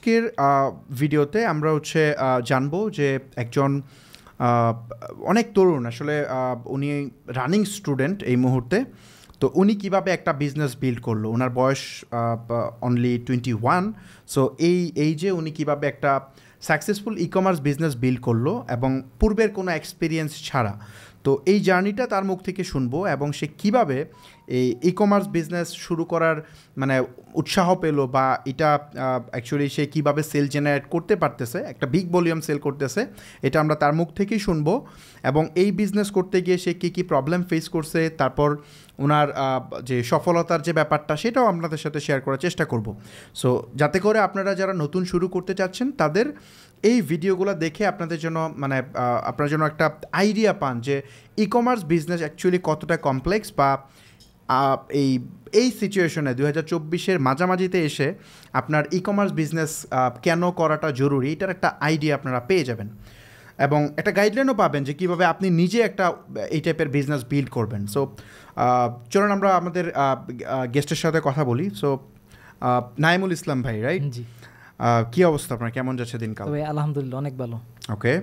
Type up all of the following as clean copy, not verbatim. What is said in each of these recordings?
আজকের ভিডিওতে আমরা হচ্ছে জানবো যে একজন অনেক তরুণ আসলে উনি রানিং স্টুডেন্ট এই মুহূর্তে। তো উনি কিভাবে একটা বিজনেস বিল্ড করলো, ওনার বয়স অনলি 21। সো এই যে উনি কিভাবে একটা successful e commerce business build করলো এবং পূর্বের কোনো এক্সপিরিয়েন্স ছাড়া। তো এই জার্নিটা তার মুখ থেকে শুনবো এবং সে কিভাবে এই ই কমার্স বিজনেস শুরু করার মানে উৎসাহ পেলো বা এটা অ্যাকচুয়ালি সে কীভাবে সেল জেনারেট করতে পারতেছে, একটা বিগ ভলিউম সেল করতেছে, এটা আমরা তার মুখ থেকেই শুনবো। এবং এই বিজনেস করতে গিয়ে সে কী কী প্রবলেম ফেস করছে, তারপর ওনার যে সফলতার যে ব্যাপারটা সেটাও আপনাদের সাথে শেয়ার করার চেষ্টা করব। সো যাতে করে আপনারা যারা নতুন শুরু করতে চাচ্ছেন তাদের এই ভিডিওগুলো দেখে আপনাদের জন্য মানে আপনার জন্য একটা আইডিয়া পান যে ই কমার্স বিজনেস অ্যাকচুয়ালি কতটা কমপ্লেক্স, বা এই সিচুয়েশনে 2024-এর মাঝামাঝিতে এসে আপনার ই কমার্স বিজনেস কেন করাটা জরুরি, এটার একটা আইডিয়া আপনারা পেয়ে যাবেন এবং একটা গাইডলাইনও পাবেন যে কীভাবে আপনি নিজে একটা এই টাইপের বিজনেস বিল্ড করবেন। সো চলুন আমরা আমাদের গেস্টের সাথে কথা বলি। সো নাইমুল ইসলাম ভাই, রাইট? জি। কী অবস্থা আপনার, কেমন যাচ্ছে দিনকাল? আলহামদুলিল্লাহ অনেক ভালো। ওকে,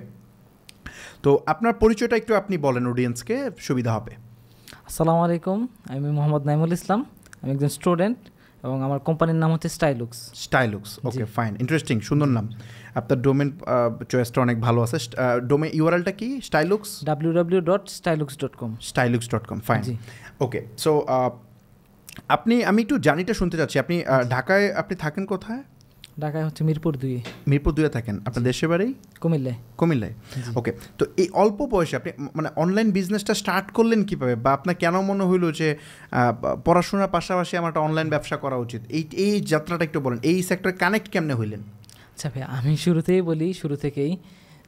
তো আপনার পরিচয়টা একটু আপনি বলেন, অডিয়েন্সকে সুবিধা হবে। আসসালামু আলাইকুম, আমি মোহাম্মদ নাইমুল ইসলাম, আমি একজন স্টুডেন্ট এবং আমার কোম্পানির নাম হচ্ছে স্টাইলুক্স। স্টাইলুক্স, ওকে ফাইন, ইন্টারেস্টিং, সুন্দর নাম। আপনার ডোমেন চয়েসটা অনেক ভালো আছে। ডোমেন ইউআরএলটা কি? স্টাইলুক্স, www.stylux.com। stylux.com, fine. ওকে, সো আমি একটু জার্নিটা শুনতে চাচ্ছি। আপনি ঢাকায় আপনি থাকেন কোথায়? ঢাকায় হচ্ছে মিরপুর 2। মিরপুর 2-এ থাকেন। আপনার দেশের বাড়ি? কুমিল্লায়। ওকে, তো এই অল্প বয়সে আপনি মানে অনলাইন বিজনেসটা স্টার্ট করলেন কীভাবে, বা আপনার কেন মনে হইলো যে পড়াশোনার পাশাপাশি আমার একটা অনলাইন ব্যবসা করা উচিত? এই যাত্রাটা একটু বলেন, এই সেক্টর কানেক্ট কেমনে হইলেন? আচ্ছা ভাই, আমি শুরু থেকেই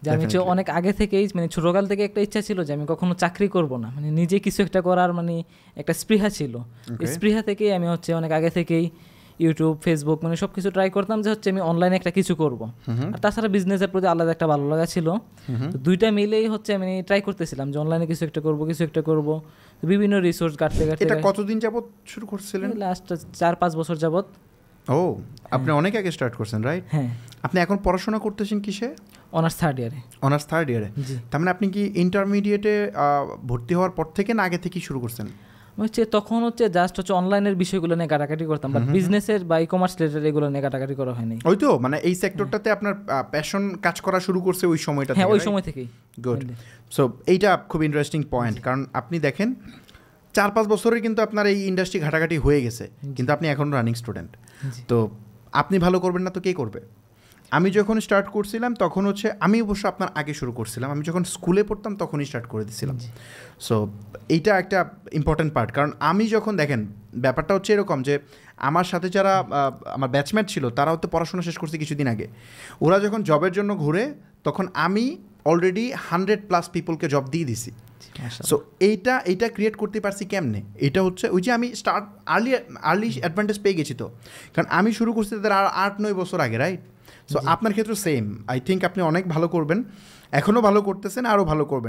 যে আমি অনেক আগে থেকেই মানে ছোটোকাল থেকে একটা ইচ্ছা ছিল যে আমি কখনো চাকরি করব না, মানে নিজে কিছু একটা করার মানে একটা স্পৃহা ছিল। এই স্পৃহা থেকেই আমি হচ্ছে অনেক আগে থেকেই ইউটিউব, ফেসবুক মানে সব কিছু ট্রাই করতাম যে হচ্ছে আমি অনলাইনে একটা কিছু করব। আর তাছাড়া বিজনেসের প্রতি আলাদা একটা ভালো লাগা ছিল। তো দুইটা মিলেই হচ্ছে আমি ট্রাই করতেছিলাম যে অনলাইনে কিছু একটা করব। বিভিন্ন রিসোর্স ঘাটতে এটা কতদিন যাবত শুরু করছিলেন? লাস্ট 4-5 বছর যাবত। ও, আপনি অনেক আগে স্টার্ট করছেন, রাইট? হ্যাঁ। আপনি এখন পড়াশোনা করতেছেন কিসে? অনার্স থার্ড ইয়ারে। অনার্স থার্ড ইয়ারে, তার মানে আপনি কি ইন্টারমিডিয়েটে ভর্তি হওয়ার পর থেকে না আগে থেকেই শুরু করছেন? তখন জাস্ট অনলাইনের বিষয়গুলো নিয়ে কাটাকাটি করতাম, বাট বিজনেসের বা ই কমার্স রিলেটেড এগুলো নিয়ে কাটাকাটি করা হয়নি। ওই তো মানে এই সেক্টরটাতে আপনার প্যাশন কাজ করা শুরু করছে ওই সময়টা? হ্যাঁ, ওই সময় থেকেই। গুড। সো এইটা খুব ইন্টারেস্টিং পয়েন্ট, কারণ আপনি দেখেন 4-5 বছরের কিন্তু আপনার এই ইন্ডাস্ট্রি ঘাটাঘাটি হয়ে গেছে, কিন্তু আপনি এখন রানিং স্টুডেন্ট। তো আপনি ভালো করবেন না তো কে করবে? আমি যখন স্টার্ট করছিলাম তখন আমি অবশ্য আপনার আগে শুরু করছিলাম, আমি যখন স্কুলে পড়তাম তখনই স্টার্ট করে দিয়েছিলাম। সো এইটা একটা ইম্পর্ট্যান্ট পার্ট, কারণ আমি যখন দেখেন ব্যাপারটা এরকম যে আমার সাথে যারা আমার ব্যাচমেট ছিল তারাও তো পড়াশোনা শেষ করছে কিছুদিন আগে। ওরা যখন জবের জন্য ঘুরে তখন আমি অলরেডি 100+ পিপলকে জব দিয়ে দিছি। সো এইটা ক্রিয়েট করতে পারছি কেমনে? এটা ওই যে আমি স্টার্ট আর্লি অ্যাডভান্টেজ পেয়ে গেছি। তো কারণ আমি শুরু করছি তাদের আর 8-9 বছর আগে, রাইট? সো আপনার ক্ষেত্রে সেম। আই থিঙ্ক আপনি অনেক ভালো করবেন, এখনও ভালো করতেছেন, আরও ভালো করবেন।